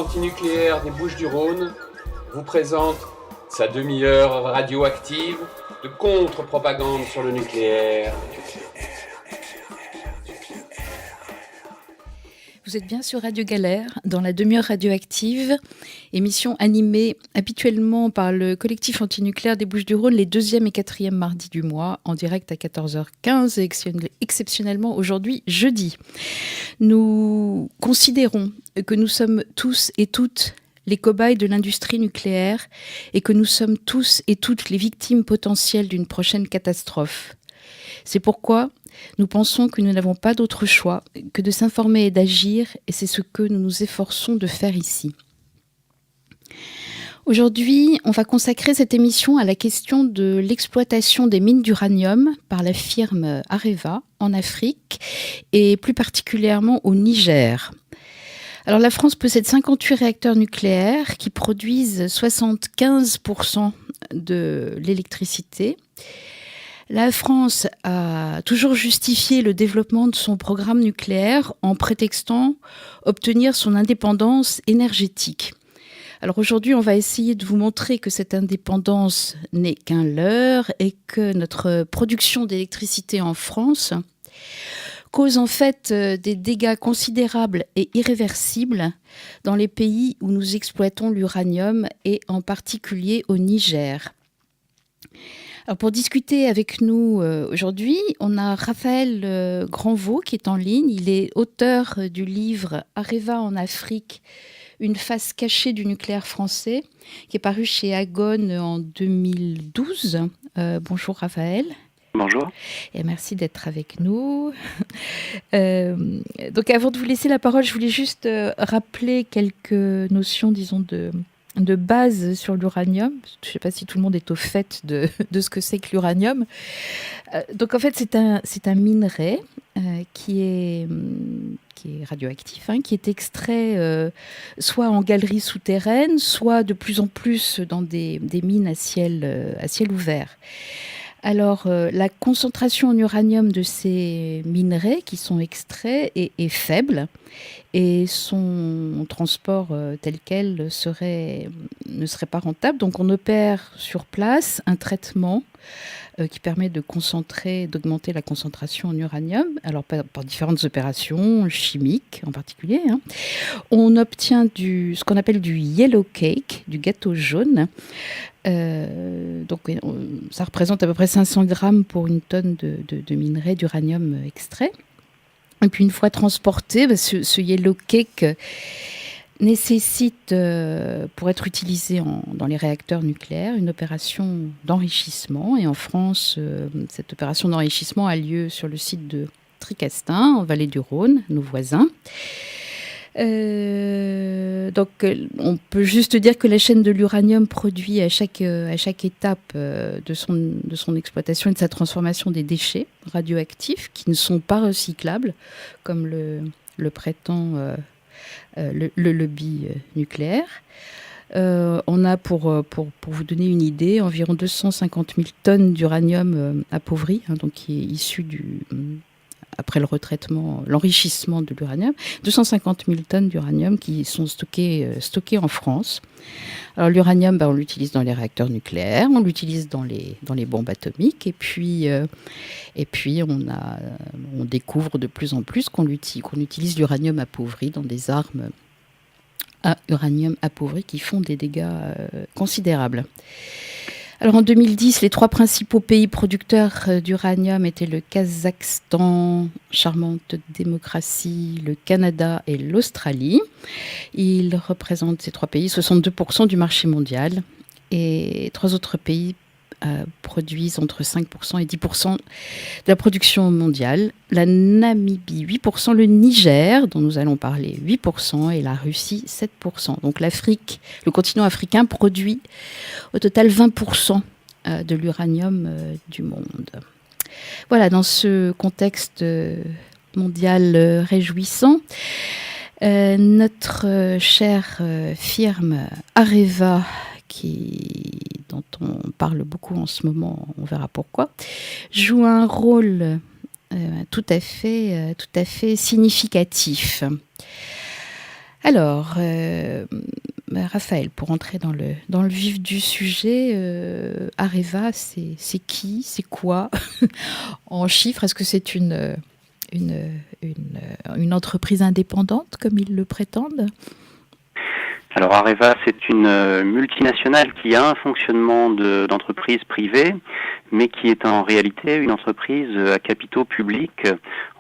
antinucléaire des Bouches-du-Rhône vous présente sa demi-heure radioactive de contre-propagande sur le nucléaire. Vous êtes bien sur Radio Galère, dans la demi-heure radioactive, émission animée habituellement par le collectif antinucléaire des Bouches-du-Rhône les 2e et 4e mardis du mois, en direct à 14h15 et exceptionnellement aujourd'hui, jeudi. Nous considérons que nous sommes tous et toutes les cobayes de l'industrie nucléaire et que nous sommes tous et toutes les victimes potentielles d'une prochaine catastrophe. C'est pourquoi nous pensons que nous n'avons pas d'autre choix que de s'informer et d'agir, et c'est ce que nous nous efforçons de faire ici. Aujourd'hui, on va consacrer cette émission à la question de l'exploitation des mines d'uranium par la firme Areva en Afrique et plus particulièrement au Niger. Alors la France possède 58 réacteurs nucléaires qui produisent 75% de l'électricité. La France a toujours justifié le développement de son programme nucléaire en prétextant obtenir son indépendance énergétique. Alors aujourd'hui, on va essayer de vous montrer que cette indépendance n'est qu'un leurre et que notre production d'électricité en France cause en fait des dégâts considérables et irréversibles dans les pays où nous exploitons l'uranium et en particulier au Niger. Alors pour discuter avec nous aujourd'hui, on a Raphaël Granvaux qui est en ligne. Il est auteur du livre Areva en Afrique, une face cachée du nucléaire français, qui est paru chez Agone en 2012. Bonjour Raphaël. Bonjour. Et merci d'être avec nous. Donc avant de vous laisser la parole, je voulais juste rappeler quelques notions, disons, de base sur l'uranium. Je ne sais pas si tout le monde est au fait de ce que c'est que l'uranium. Donc en fait, c'est un minerai qui est radioactif, qui est extrait soit en galerie souterraine, soit de plus en plus dans des mines à ciel ouvert. Alors, la concentration en uranium de ces minerais qui sont extraits est faible et son transport tel quel ne serait pas rentable. Donc, on opère sur place un traitement qui permet d'augmenter la concentration en uranium, alors par différentes opérations chimiques en particulier. On obtient ce qu'on appelle du yellow cake, du gâteau jaune. Donc ça représente à peu près 500 grammes pour une tonne de minerai d'uranium extrait. Et puis une fois transporté, ce yellow cake nécessite, pour être utilisé dans les réacteurs nucléaires, une opération d'enrichissement. Et en France, cette opération d'enrichissement a lieu sur le site de Tricastin, en vallée du Rhône, nos voisins. Donc, on peut juste dire que la chaîne de l'uranium produit à chaque étape de son exploitation et de sa transformation des déchets radioactifs qui ne sont pas recyclables, comme le prétend le lobby nucléaire. On a, pour vous donner une idée, environ 250 000 tonnes d'uranium appauvri, donc qui est issu après le retraitement, l'enrichissement de l'uranium, 250 000 tonnes d'uranium qui sont stockées en France. Alors l'uranium, on l'utilise dans les réacteurs nucléaires, on l'utilise dans les bombes atomiques, et puis on découvre de plus en plus qu'on utilise l'uranium appauvri dans des armes à uranium appauvri qui font des dégâts considérables. Alors en 2010, les 3 principaux pays producteurs d'uranium étaient le Kazakhstan, charmante démocratie, le Canada et l'Australie. Ils représentent, ces 3 pays, 62% du marché mondial. Et 3 autres pays produisent entre 5% et 10% de la production mondiale. La Namibie, 8%, le Niger, dont nous allons parler, 8%, et la Russie, 7%. Donc l'Afrique, le continent africain produit au total 20% de l'uranium du monde. Voilà, dans ce contexte mondial réjouissant, notre chère firme Areva, dont on parle beaucoup en ce moment, on verra pourquoi, joue un rôle tout à fait significatif. Alors, Raphaël, pour entrer dans le vif du sujet, Areva, c'est qui? C'est quoi? En chiffres, est-ce que c'est une entreprise indépendante, comme ils le prétendent? Alors Areva, c'est une multinationale qui a un fonctionnement d'entreprise privée, mais qui est en réalité une entreprise à capitaux publics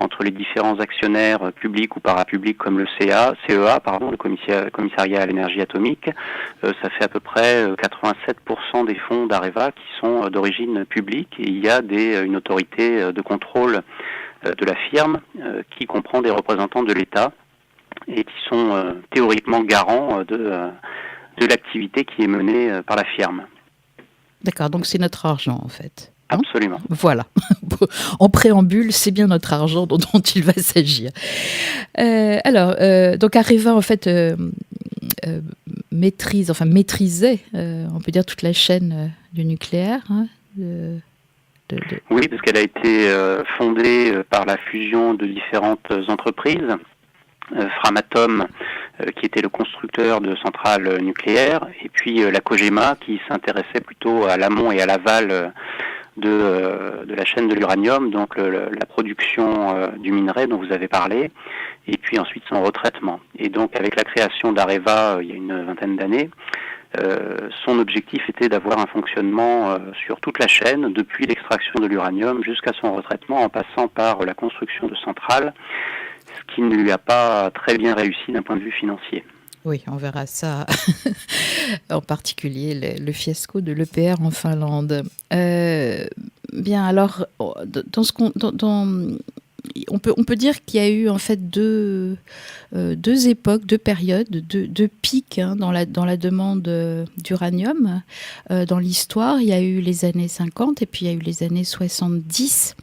entre les différents actionnaires publics ou parapublics comme le CEA, le commissariat à l'énergie atomique. Ça fait à peu près 87% des fonds d'Areva qui sont d'origine publique, et il y a une autorité de contrôle de la firme qui comprend des représentants de l'État et qui sont théoriquement garants de l'activité qui est menée par la firme. D'accord, donc c'est notre argent en fait. Absolument. Voilà. En préambule, c'est bien notre argent dont il va s'agir. Donc Areva en fait maîtrisait, on peut dire, toute la chaîne du nucléaire. Oui, parce qu'elle a été fondée par la fusion de différentes entreprises. Framatome, qui était le constructeur de centrales nucléaires, et puis la Cogema, qui s'intéressait plutôt à l'amont et à l'aval de la chaîne de l'uranium, donc la production du minerai dont vous avez parlé, et puis ensuite son retraitement. Et donc avec la création d'Areva il y a une vingtaine d'années, son objectif était d'avoir un fonctionnement sur toute la chaîne, depuis l'extraction de l'uranium jusqu'à son retraitement, en passant par la construction de centrales, ce qui ne lui a pas très bien réussi d'un point de vue financier. Oui, on verra ça, en particulier le fiasco de l'EPR en Finlande. Bien, alors, on peut dire qu'il y a eu en fait deux époques, deux périodes, deux pics dans la demande d'uranium. Dans l'histoire, il y a eu les années 50 et puis il y a eu les années 70.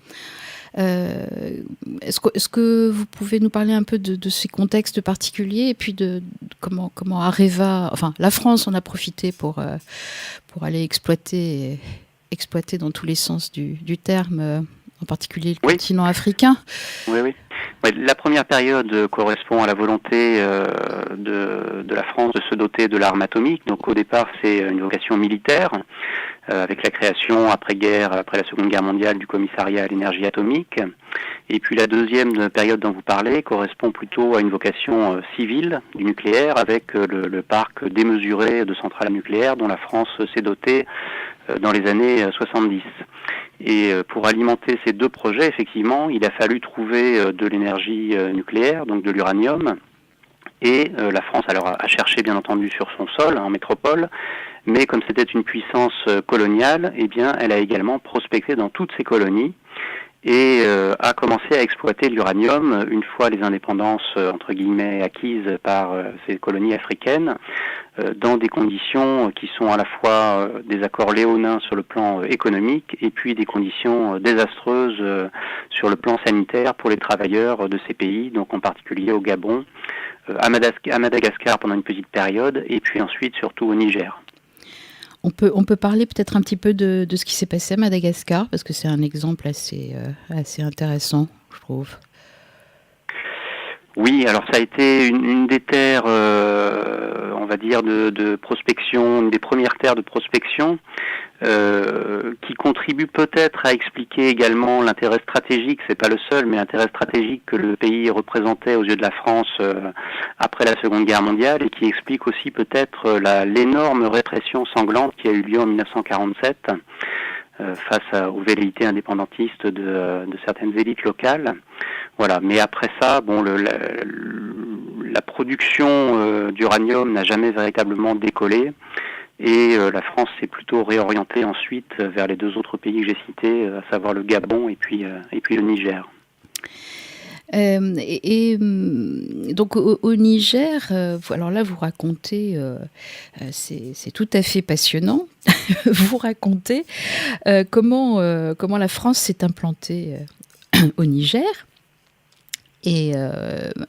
Est-ce que vous pouvez nous parler un peu de ces contextes particuliers et puis de comment Areva, enfin la France en a profité pour aller exploiter dans tous les sens du terme, en particulier le continent africain? Oui. La première période correspond à la volonté de la France de se doter de l'arme atomique. Donc au départ, c'est une vocation militaire, avec la création après la Seconde Guerre mondiale, du commissariat à l'énergie atomique. Et puis la deuxième période dont vous parlez correspond plutôt à une vocation civile du nucléaire, avec le parc démesuré de centrales nucléaires dont la France s'est dotée dans les années 70. Et pour alimenter ces deux projets, effectivement, il a fallu trouver de l'énergie nucléaire, donc de l'uranium. Et la France alors a cherché, bien entendu, sur son sol, en métropole. Mais comme c'était une puissance coloniale, eh bien, elle a également prospecté dans toutes ses colonies et a commencé à exploiter l'uranium une fois les indépendances, entre guillemets, acquises par ces colonies africaines, dans des conditions qui sont à la fois des accords léonins sur le plan économique et puis des conditions désastreuses sur le plan sanitaire pour les travailleurs de ces pays, donc en particulier au Gabon, à Madagascar pendant une petite période, et puis ensuite surtout au Niger. On peut parler peut-être un petit peu de ce qui s'est passé à Madagascar, parce que c'est un exemple assez intéressant, je trouve. Oui, alors ça a été une des terres, on va dire, de prospection, une des premières terres de prospection, qui contribue peut-être à expliquer également l'intérêt stratégique, c'est pas le seul, mais l'intérêt stratégique que le pays représentait aux yeux de la France après la Seconde Guerre mondiale, et qui explique aussi peut-être l'énorme répression sanglante qui a eu lieu en 1947 face aux velléités indépendantistes de certaines élites locales. Voilà. Mais après ça, la production d'uranium n'a jamais véritablement décollé. Et la France s'est plutôt réorientée ensuite vers les deux autres pays que j'ai cités, à savoir le Gabon et puis le Niger. Donc au Niger, alors là vous racontez, c'est tout à fait passionnant, vous racontez comment la France s'est implantée au Niger. Et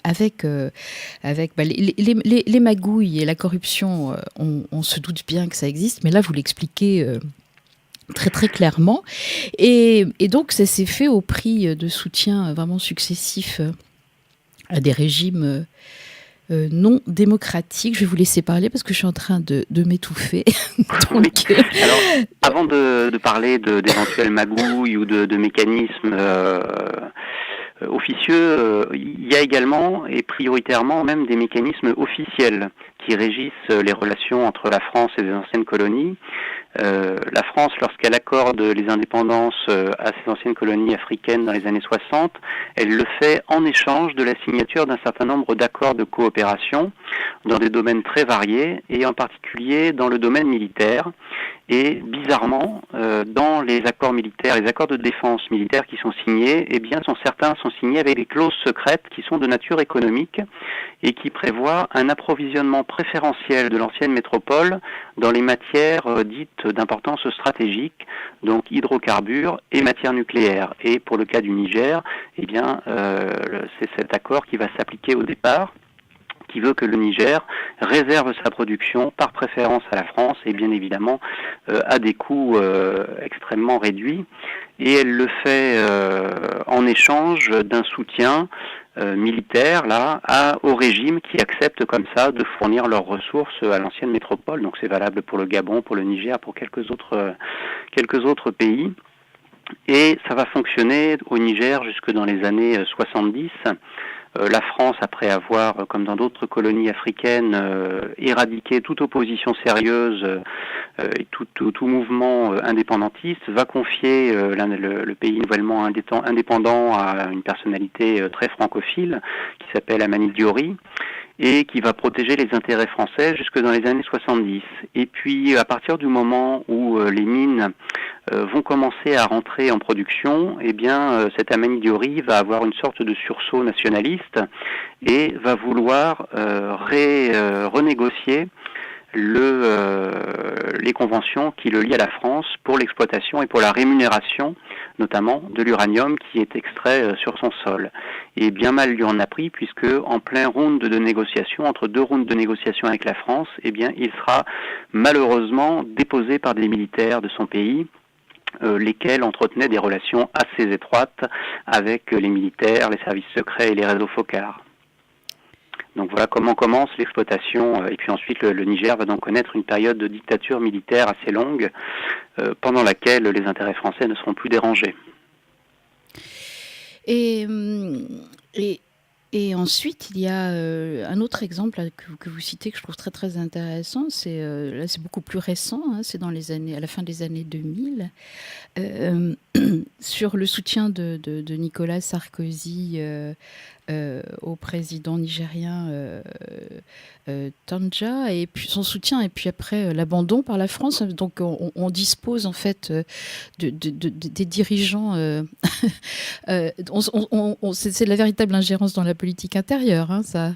avec les magouilles et la corruption, on se doute bien que ça existe, mais là, vous l'expliquez très très clairement. Et donc, ça s'est fait au prix de soutiens vraiment successifs à des régimes non démocratique. Je vais vous laisser parler parce que je suis en train de m'étouffer. Oui. Alors, avant de parler d'éventuelles magouilles ou de mécanismes officieux, il y a également et prioritairement même des mécanismes officiels qui régissent les relations entre la France et les anciennes colonies. La France, lorsqu'elle accorde les indépendances à ces anciennes colonies africaines dans les années 60, elle le fait en échange de la signature d'un certain nombre d'accords de coopération dans des domaines très variés et en particulier dans le domaine militaire. Et bizarrement, dans les accords militaires, les accords de défense militaire qui sont signés, eh bien, certains sont signés avec des clauses secrètes qui sont de nature économique et qui prévoient un approvisionnement préférentiel de l'ancienne métropole dans les matières dites d'importance stratégique, donc hydrocarbures et matières nucléaires. Et pour le cas du Niger, eh bien, c'est cet accord qui va s'appliquer au départ, qui veut que le Niger réserve sa production par préférence à la France et bien évidemment à des coûts extrêmement réduits. Et elle le fait en échange d'un soutien militaire au régime qui accepte comme ça de fournir leurs ressources à l'ancienne métropole. Donc c'est valable pour le Gabon, pour le Niger, pour quelques autres pays. Et ça va fonctionner au Niger jusque dans les années 70. La France, après avoir, comme dans d'autres colonies africaines, éradiqué toute opposition sérieuse et tout mouvement indépendantiste, va confier le pays nouvellement indépendant à une personnalité très francophile qui s'appelle Amani Diori, et qui va protéger les intérêts français jusque dans les années 70. Et puis, à partir du moment où les mines vont commencer à rentrer en production, eh bien, cet Amani Diori va avoir une sorte de sursaut nationaliste et va vouloir renégocier les conventions qui le lient à la France pour l'exploitation et pour la rémunération, notamment de l'uranium qui est extrait sur son sol. Et bien mal lui en a pris, puisque en plein round de négociation, entre deux rounds de négociation avec la France, eh bien, il sera malheureusement déposé par des militaires de son pays, lesquels entretenaient des relations assez étroites avec les militaires, les services secrets et les réseaux focards. Donc voilà comment commence l'exploitation. Et puis ensuite, le Niger va donc connaître une période de dictature militaire assez longue, pendant laquelle les intérêts français ne seront plus dérangés. Et ensuite, il y a un autre exemple là, que vous citez que je trouve très très intéressant. Là, c'est beaucoup plus récent. C'est à la fin des années 2000, sur le soutien de Nicolas Sarkozy au président nigérien Tanja, et puis son soutien, et puis après l'abandon par la France. Donc on dispose en fait des dirigeants. C'est la véritable ingérence dans la politique intérieure, ça.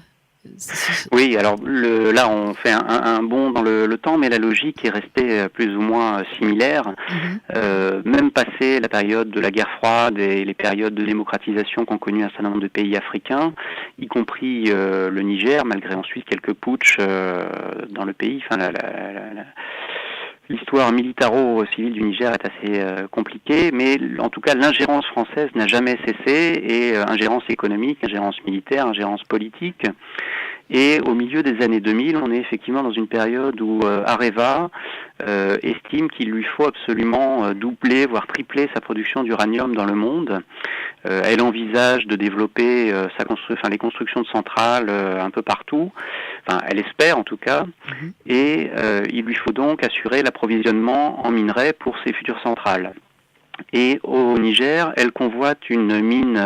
Oui, alors là on fait un bond dans le temps, mais la logique est restée plus ou moins similaire. Même passé la période de la guerre froide et les périodes de démocratisation qu'ont connu un certain nombre de pays africains, y compris le Niger, malgré ensuite quelques putschs dans le pays. Enfin, l'histoire militaro-civile du Niger est assez compliquée, mais en tout cas l'ingérence française n'a jamais cessé, et ingérence économique, ingérence militaire, ingérence politique. Et au milieu des années 2000, on est effectivement dans une période où Areva estime qu'il lui faut absolument doubler, voire tripler sa production d'uranium dans le monde. Elle envisage de développer les constructions de centrales un peu partout. Enfin, elle espère en tout cas. Et il lui faut donc assurer l'approvisionnement en minerais pour ses futures centrales. Et au Niger, elle convoite une mine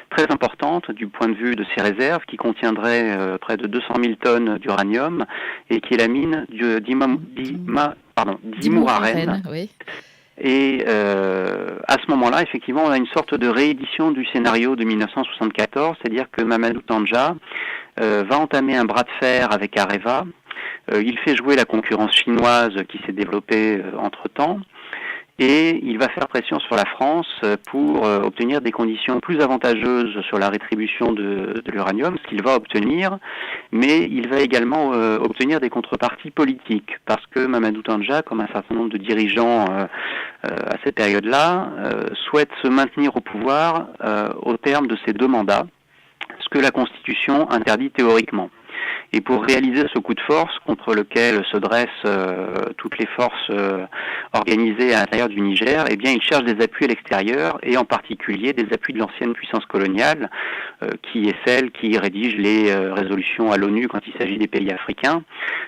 très importante du point de vue de ses réserves, qui contiendrait près de 200 000 tonnes d'uranium, et qui est la mine d'Imouraren. Oui. Et à ce moment-là, effectivement, on a une sorte de réédition du scénario de 1974, c'est-à-dire que Mamadou Tandja va entamer un bras de fer avec Areva. Il fait jouer la concurrence chinoise qui s'est développée entre-temps. Et il va faire pression sur la France pour obtenir des conditions plus avantageuses sur la rétribution de l'uranium, ce qu'il va obtenir, mais il va également obtenir des contreparties politiques, parce que Mamadou Tandja, comme un certain nombre de dirigeants à cette période-là, souhaite se maintenir au pouvoir au terme de ses 2 mandats, ce que la Constitution interdit théoriquement. Et pour réaliser ce coup de force contre lequel se dressent toutes les forces organisées à l'intérieur du Niger, eh bien, il cherche des appuis à l'extérieur et en particulier des appuis de l'ancienne puissance coloniale, qui est celle qui rédige les résolutions à l'ONU quand il s'agit des pays africains,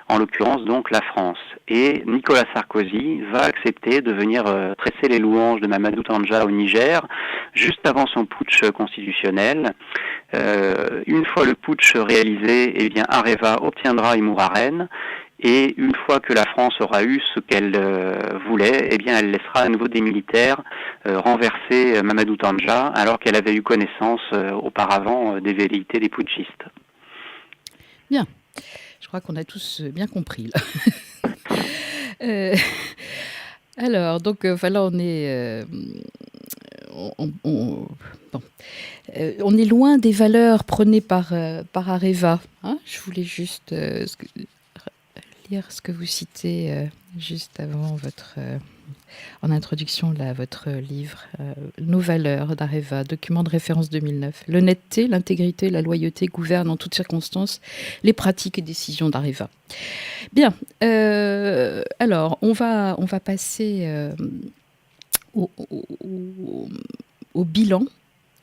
en l'occurrence donc la France. Et Nicolas Sarkozy va accepter de venir tresser les louanges de Mamadou Tandja au Niger, juste avant son putsch constitutionnel. Une fois le putsch réalisé, eh bien Areva obtiendra Imouraren. Et une fois que la France aura eu ce qu'elle voulait, eh bien, elle laissera à nouveau des militaires renverser Mamadou Tandja, alors qu'elle avait eu connaissance auparavant des velléités des putschistes. Bien. Je crois qu'on a tous bien compris, là. Alors, donc, là, on est... on est loin des valeurs prônées par Areva. Hein, je voulais juste lire ce que vous citez juste avant en introduction là, votre livre « Nos valeurs » d'Areva, document de référence 2009. L'honnêteté, l'intégrité, la loyauté gouvernent en toutes circonstances les pratiques et décisions d'Areva. Bien, alors on va passer au bilan.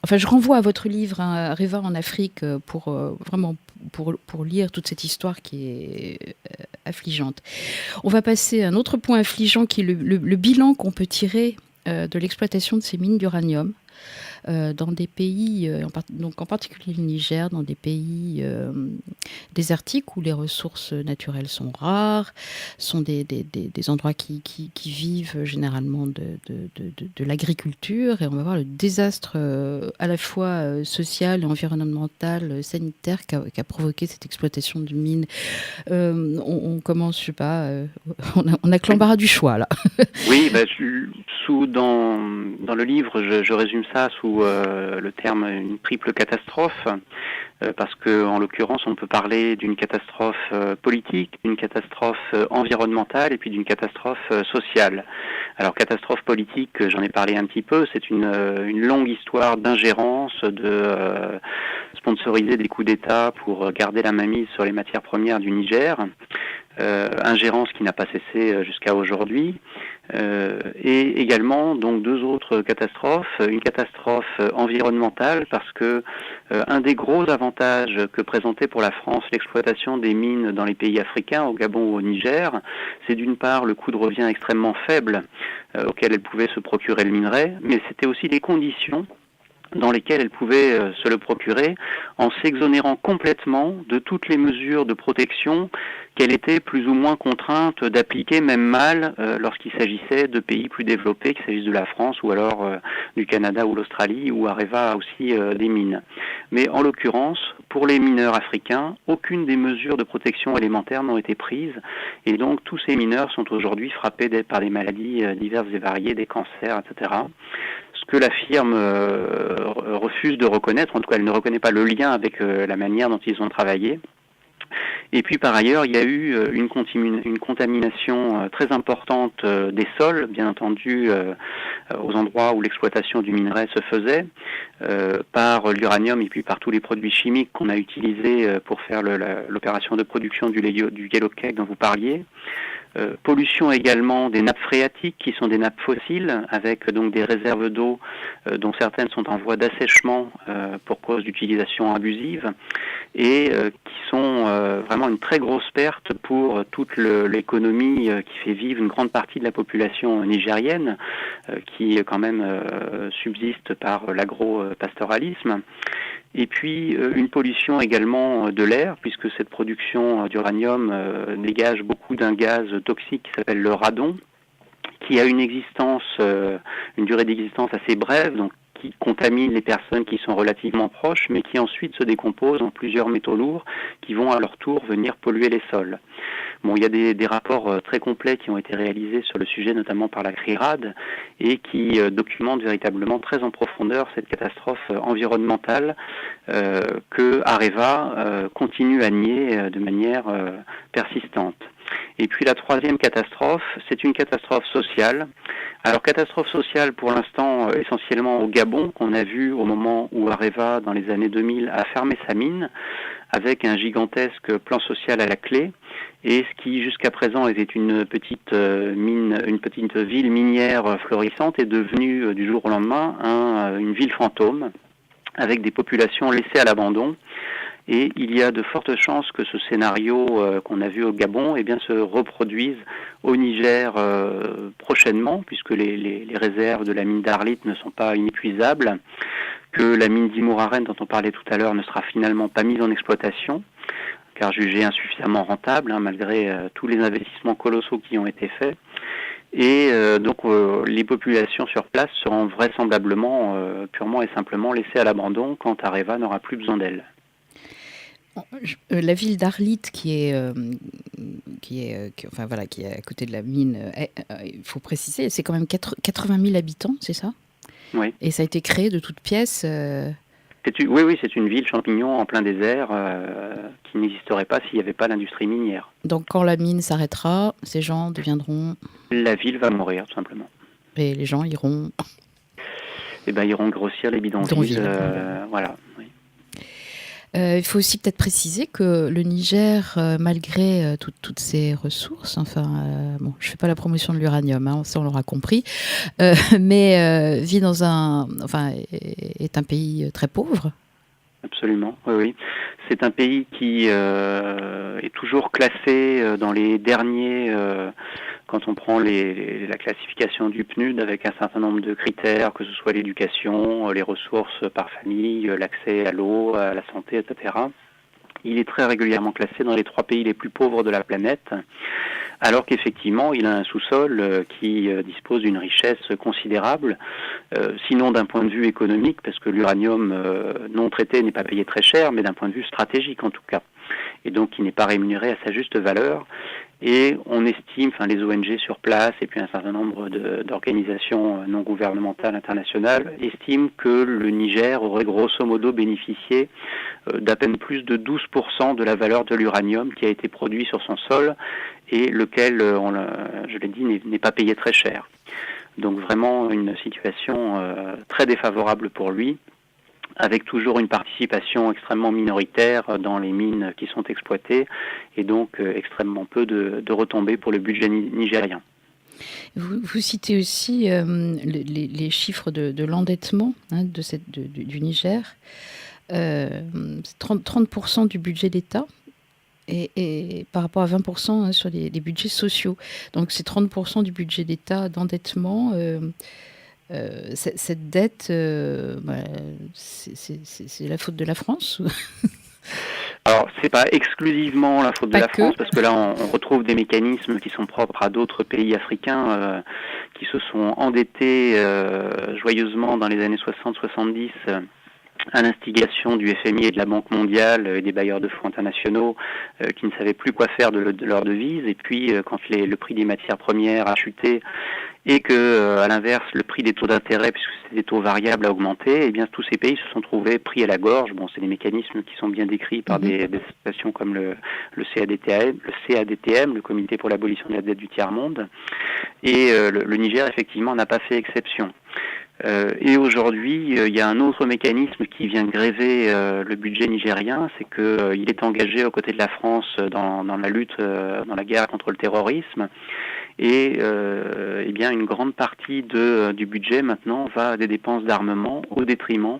Enfin, je renvoie à votre livre, hein, Areva en Afrique, pour lire toute cette histoire qui est affligeante. On va passer à un autre point affligeant qui est le bilan qu'on peut tirer de l'exploitation de ces mines d'uranium dans des pays, donc en particulier le Niger, dans des pays désertiques où les ressources naturelles sont rares, sont des endroits qui vivent généralement de l'agriculture, et on va voir le désastre à la fois social, environnemental, sanitaire qu'a provoqué cette exploitation de mines. On commence, je sais pas, on a que l'embarras du choix là. Oui, dans le livre, je résume ça sous le terme une triple catastrophe, parce que en l'occurrence, on peut parler d'une catastrophe politique, d'une catastrophe environnementale et puis d'une catastrophe sociale. Alors, catastrophe politique, j'en ai parlé un petit peu, c'est une longue histoire d'ingérence, de sponsoriser des coups d'État pour garder la mainmise sur les matières premières du Niger. Ingérence qui n'a pas cessé jusqu'à aujourd'hui, et également donc deux autres catastrophes, une catastrophe environnementale parce que un des gros avantages que présentait pour la France l'exploitation des mines dans les pays africains, au Gabon ou au Niger, c'est d'une part le coût de revient extrêmement faible auquel elle pouvait se procurer le minerai, mais c'était aussi les conditions dans lesquelles elle pouvait se le procurer en s'exonérant complètement de toutes les mesures de protection qu'elle était plus ou moins contrainte d'appliquer, même mal, lorsqu'il s'agissait de pays plus développés, qu'il s'agisse de la France ou alors du Canada ou l'Australie, où Areva a aussi des mines. Mais en l'occurrence, pour les mineurs africains, aucune des mesures de protection élémentaires n'ont été prises, et donc tous ces mineurs sont aujourd'hui frappés par des maladies diverses et variées, des cancers, etc. Ce que la firme refuse de reconnaître, en tout cas elle ne reconnaît pas le lien avec la manière dont ils ont travaillé. Et puis par ailleurs, il y a eu une contamination très importante des sols, bien entendu aux endroits où l'exploitation du minerai se faisait, par l'uranium et puis par tous les produits chimiques qu'on a utilisés pour faire l'opération de production du yellow cake dont vous parliez. Pollution également des nappes phréatiques qui sont des nappes fossiles avec donc des réserves d'eau dont certaines sont en voie d'assèchement pour cause d'utilisation abusive et qui sont vraiment une très grosse perte pour toute l'économie qui fait vivre une grande partie de la population nigérienne qui quand même subsiste par l'agro-pastoralisme. Et puis une pollution également de l'air, puisque cette production d'uranium dégage beaucoup d'un gaz toxique qui s'appelle le radon, qui a une durée d'existence assez brève, donc qui contamine les personnes qui sont relativement proches, mais qui ensuite se décompose en plusieurs métaux lourds qui vont à leur tour venir polluer les sols. Bon, il y a des rapports très complets qui ont été réalisés sur le sujet, notamment par la CRIRAD, et qui documentent véritablement très en profondeur cette catastrophe environnementale que Areva continue à nier de manière persistante. Et puis la troisième catastrophe, c'est une catastrophe sociale. Alors catastrophe sociale pour l'instant essentiellement au Gabon, qu'on a vu au moment où Areva, dans les années 2000, a fermé sa mine. avec un gigantesque plan social à la clé. Et ce qui jusqu'à présent était une petite ville minière florissante est devenu du jour au lendemain une ville fantôme avec des populations laissées à l'abandon. Et il y a de fortes chances que ce scénario qu'on a vu au Gabon se reproduise au Niger prochainement, puisque les réserves de la mine d'Arlit ne sont pas inépuisables, que la mine d'Imouraren dont on parlait tout à l'heure ne sera finalement pas mise en exploitation, car jugée insuffisamment rentable, malgré tous les investissements colossaux qui ont été faits. Et donc les populations sur place seront vraisemblablement purement et simplement laissées à l'abandon quand Areva n'aura plus besoin d'elles. La ville d'Arlit, qui est à côté de la mine, il faut préciser, c'est quand même 80 000 habitants, c'est ça ? Oui. Et ça a été créé de toutes pièces. Oui, c'est une ville champignon en plein désert qui n'existerait pas s'il n'y avait pas l'industrie minière. Donc quand la mine s'arrêtera, ces gens deviendront... La ville va mourir, tout simplement. Et les gens iront... iront grossir les bidonvilles. Voilà, oui. Il faut aussi peut-être préciser que le Niger, malgré toutes ses ressources, je ne fais pas la promotion de l'uranium, ça on l'aura compris, mais est un pays très pauvre. Absolument, oui. C'est un pays qui est toujours classé dans les derniers, quand on prend la classification du PNUD avec un certain nombre de critères, que ce soit l'éducation, les ressources par famille, l'accès à l'eau, à la santé, etc. Il est très régulièrement classé dans les 3 pays les plus pauvres de la planète, alors qu'effectivement, il a un sous-sol qui dispose d'une richesse considérable, sinon d'un point de vue économique, parce que l'uranium non traité n'est pas payé très cher, mais d'un point de vue stratégique en tout cas, et donc qui n'est pas rémunéré à sa juste valeur. Et on estime, les ONG sur place et puis un certain nombre d'organisations non gouvernementales internationales estiment que le Niger aurait grosso modo bénéficié d'à peine plus de 12% de la valeur de l'uranium qui a été produit sur son sol et lequel, je l'ai dit, n'est pas payé très cher. Donc vraiment une situation très défavorable pour lui, avec toujours une participation extrêmement minoritaire dans les mines qui sont exploitées et donc extrêmement peu de retombées pour le budget nigérien. Vous citez aussi les chiffres de l'endettement du Niger. 30% du budget d'État et par rapport à 20% sur les budgets sociaux. Donc c'est 30% du budget d'État d'endettement. Cette dette, c'est la faute de la France. Alors, c'est pas exclusivement la faute de la France, parce que là, on retrouve des mécanismes qui sont propres à d'autres pays africains qui se sont endettés joyeusement dans les années 60-70 à l'instigation du FMI et de la Banque mondiale et des bailleurs de fonds internationaux qui ne savaient plus quoi faire de leur devise. Et puis, quand le prix des matières premières a chuté et que, à l'inverse, le prix des taux d'intérêt, puisque c'est des taux variables, a augmenté, tous ces pays se sont trouvés pris à la gorge. Bon, c'est des mécanismes qui sont bien décrits par des associations comme le CADTM, le Comité pour l'abolition de la dette du tiers-monde. Et le Niger, effectivement, n'a pas fait exception. Et aujourd'hui, il y a un autre mécanisme qui vient gréver le budget nigérien, c'est qu'il est engagé aux côtés de la France dans la lutte, dans la guerre contre le terrorisme. Et une grande partie du budget maintenant va à des dépenses d'armement au détriment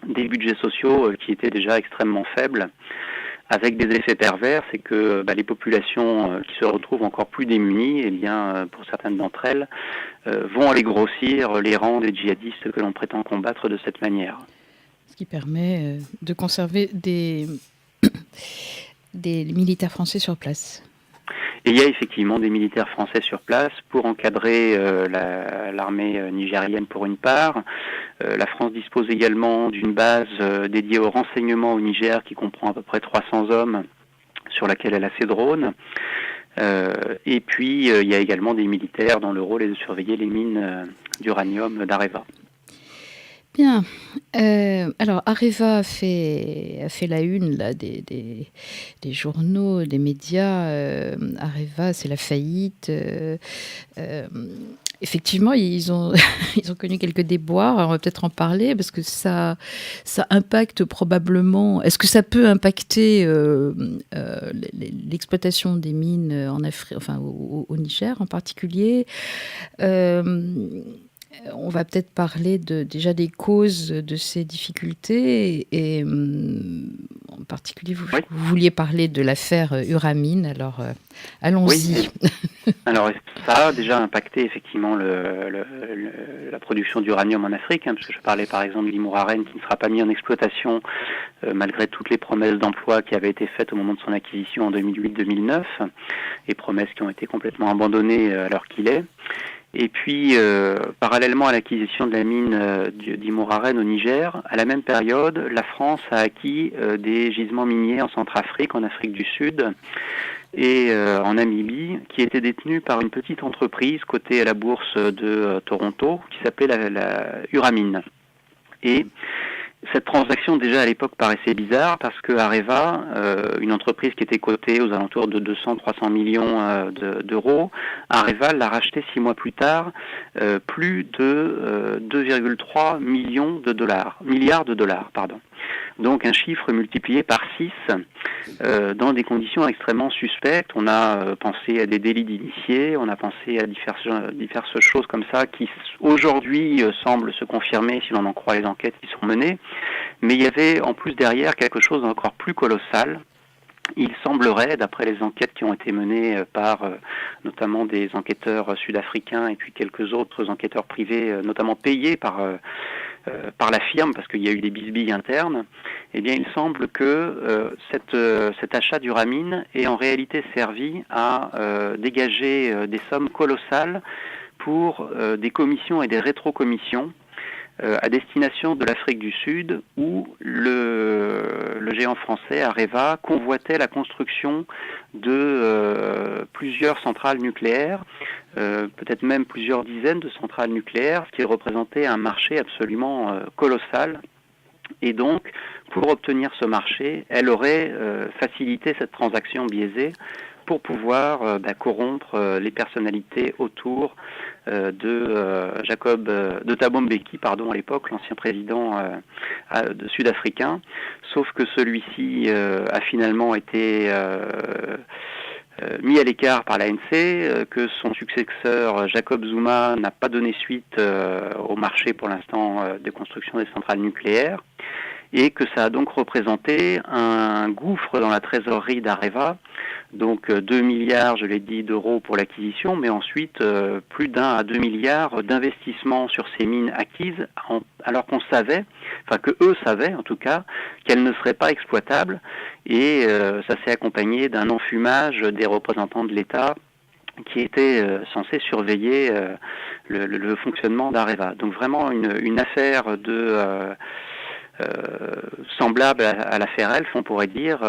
des budgets sociaux qui étaient déjà extrêmement faibles, avec des effets pervers, c'est que les populations qui se retrouvent encore plus démunies, pour certaines d'entre elles, vont aller grossir les rangs des djihadistes que l'on prétend combattre de cette manière. Ce qui permet de conserver des militaires français sur place. Et il y a effectivement des militaires français sur place pour encadrer l'armée nigérienne pour une part. La France dispose également d'une base dédiée au renseignement au Niger qui comprend à peu près 300 hommes sur laquelle elle a ses drones. Et puis il y a également des militaires dont le rôle est de surveiller les mines d'uranium d'Areva. Bien. Alors, Areva a fait la une là, des journaux, des médias. Areva, c'est la faillite. Effectivement, ils ont, ils ont connu quelques déboires. Alors, on va peut-être en parler parce que ça impacte probablement. Est-ce que ça peut impacter l'exploitation des mines en Afrique, enfin au Niger en particulier? On va peut-être parler déjà des causes de ces difficultés et en particulier, vous vouliez parler de l'affaire Uramine, alors allons-y. Oui. Alors ça a déjà impacté effectivement la production d'uranium en Afrique, parce que je parlais par exemple d'Imouraren qui ne sera pas mis en exploitation malgré toutes les promesses d'emploi qui avaient été faites au moment de son acquisition en 2008-2009, et promesses qui ont été complètement abandonnées à l'heure qu'il est. Et puis, parallèlement à l'acquisition de la mine d'Imouraren au Niger, à la même période, la France a acquis des gisements miniers en Centrafrique, en Afrique du Sud et en Namibie, qui étaient détenus par une petite entreprise cotée à la bourse de Toronto, qui s'appelait la Uramine. Et cette transaction, déjà à l'époque, paraissait bizarre parce que Areva, une entreprise qui était cotée aux alentours de 200-300 millions d'euros, Areva l'a racheté 6 mois plus tard, plus de 2,3 milliards de dollars. Donc un chiffre multiplié par 6 dans des conditions extrêmement suspectes. On a pensé à des délits d'initiés, on a pensé à diverses choses comme ça qui aujourd'hui semblent se confirmer si l'on en croit les enquêtes qui sont menées. Mais il y avait en plus derrière quelque chose d'encore plus colossal. Il semblerait, d'après les enquêtes qui ont été menées par notamment des enquêteurs sud-africains et puis quelques autres enquêteurs privés, notamment payés par la firme, parce qu'il y a eu des bisbilles internes, eh bien il semble que cet achat d'Uramine ait en réalité servi à dégager des sommes colossales pour des commissions et des rétrocommissions à destination de l'Afrique du Sud, où le géant français Areva convoitait la construction de plusieurs centrales nucléaires, peut-être même plusieurs dizaines de centrales nucléaires, ce qui représentait un marché absolument colossal. Et donc, pour obtenir ce marché, elle aurait facilité cette transaction biaisée pour pouvoir corrompre les personnalités autour de Thabo Mbeki, à l'époque, l'ancien président sud-africain, sauf que celui-ci a finalement été mis à l'écart par l'ANC, que son successeur Jacob Zuma n'a pas donné suite au marché pour l'instant de construction des centrales nucléaires, et que ça a donc représenté un gouffre dans la trésorerie d'Areva, donc 2 milliards, je l'ai dit, d'euros pour l'acquisition, mais ensuite plus d'1 à 2 milliards d'investissements sur ces mines acquises, alors qu'on savait, enfin que eux savaient en tout cas, qu'elles ne seraient pas exploitables, et ça s'est accompagné d'un enfumage des représentants de l'État qui étaient censés surveiller le fonctionnement d'Areva. Donc vraiment une affaire semblable à l'affaire Elf, on pourrait dire,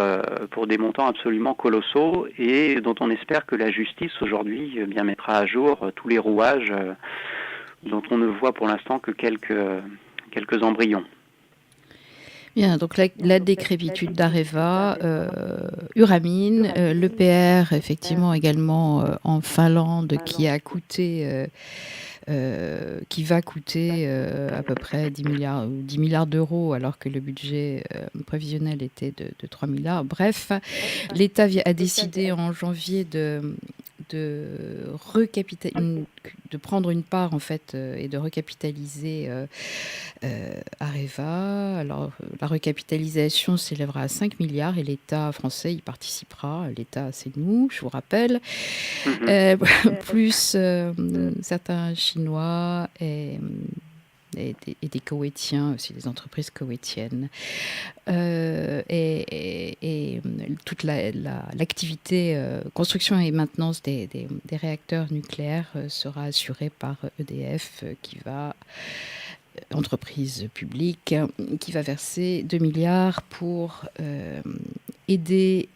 pour des montants absolument colossaux et dont on espère que la justice aujourd'hui bien mettra à jour tous les rouages dont on ne voit pour l'instant que quelques embryons. Bien, donc la décrépitude d'Areva, Uramine, l'EPR, effectivement également en Finlande, qui va coûter à peu près 10 milliards d'euros, alors que le budget prévisionnel était de 3 milliards. Bref, l'État a décidé en janvier de prendre une part en fait et de recapitaliser Areva. Alors la recapitalisation s'élèvera à 5 milliards et l'État français y participera. L'État, c'est nous, je vous rappelle, plus certains Chinois et des Koweïtiens aussi, des entreprises koweïtiennes. Et toute l'activité construction et maintenance des réacteurs nucléaires sera assurée par EDF, entreprise publique, qui va verser 2 milliards pour aider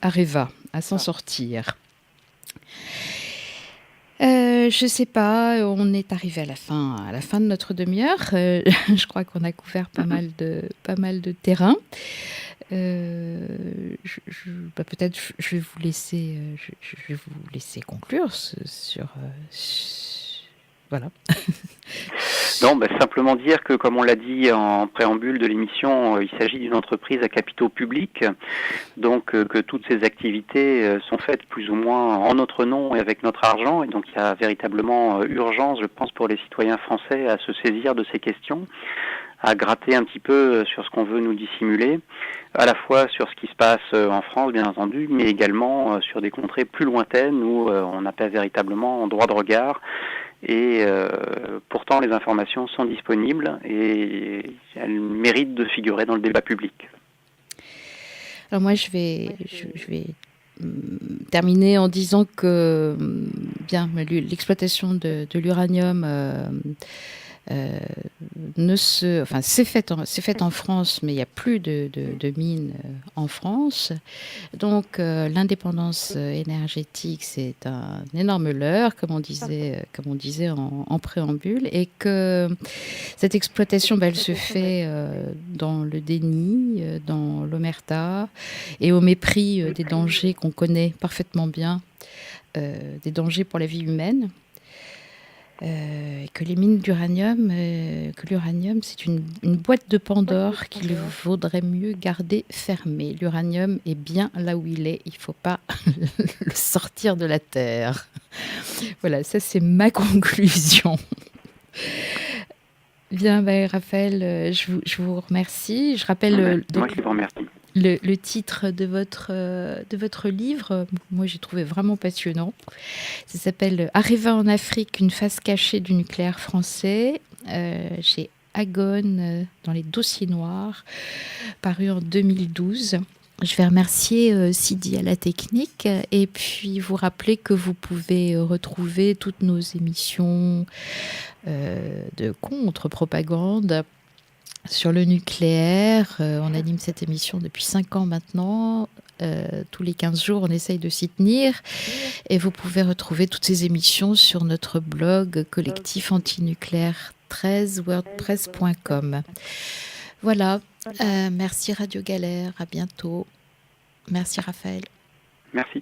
Areva à s'en sortir. Je sais pas, on est arrivé à la fin de notre demi-heure. Je crois qu'on a couvert pas mal de terrain. Peut-être je vais vous laisser, je vais vous laisser conclure voilà. Non, simplement dire que, comme on l'a dit en préambule de l'émission, il s'agit d'une entreprise à capitaux publics, donc que toutes ces activités sont faites plus ou moins en notre nom et avec notre argent, et donc il y a véritablement urgence, je pense, pour les citoyens français à se saisir de ces questions, à gratter un petit peu sur ce qu'on veut nous dissimuler, à la fois sur ce qui se passe en France, bien entendu, mais également sur des contrées plus lointaines où on n'a pas véritablement droit de regard. Et pourtant, les informations sont disponibles et elles méritent de figurer dans le débat public. Alors moi, je vais terminer en disant que l'exploitation de l'uranium c'est fait en France, mais il n'y a plus de mines en France. Donc l'indépendance énergétique, c'est un énorme leurre, comme on disait en préambule, et que cette exploitation, elle se fait dans le déni, dans l'omerta, et au mépris des dangers qu'on connaît parfaitement bien, des dangers pour la vie humaine. Que les mines d'uranium, que l'uranium, c'est une boîte de Pandore qu'il vaudrait mieux garder fermée. L'uranium est bien là où il est, il ne faut pas le sortir de la terre. Voilà, ça c'est ma conclusion. Bien, Raphaël, je vous remercie. Je rappelle Moi, je vous remercie. Le titre de votre livre. Moi j'ai trouvé vraiment passionnant. Ça s'appelle Areva en Afrique, une face cachée du nucléaire français, chez Agone, dans les dossiers noirs, paru en 2012. Je vais remercier Sidi à la technique et puis vous rappeler que vous pouvez retrouver toutes nos émissions de contre-propagande sur le nucléaire. On anime cette émission depuis 5 ans maintenant. Tous les 15 jours, on essaye de s'y tenir. Et vous pouvez retrouver toutes ces émissions sur notre blog collectif antinucléaire 13 wordpress.com. Voilà. Merci Radio Galère. À bientôt. Merci Raphaël. Merci.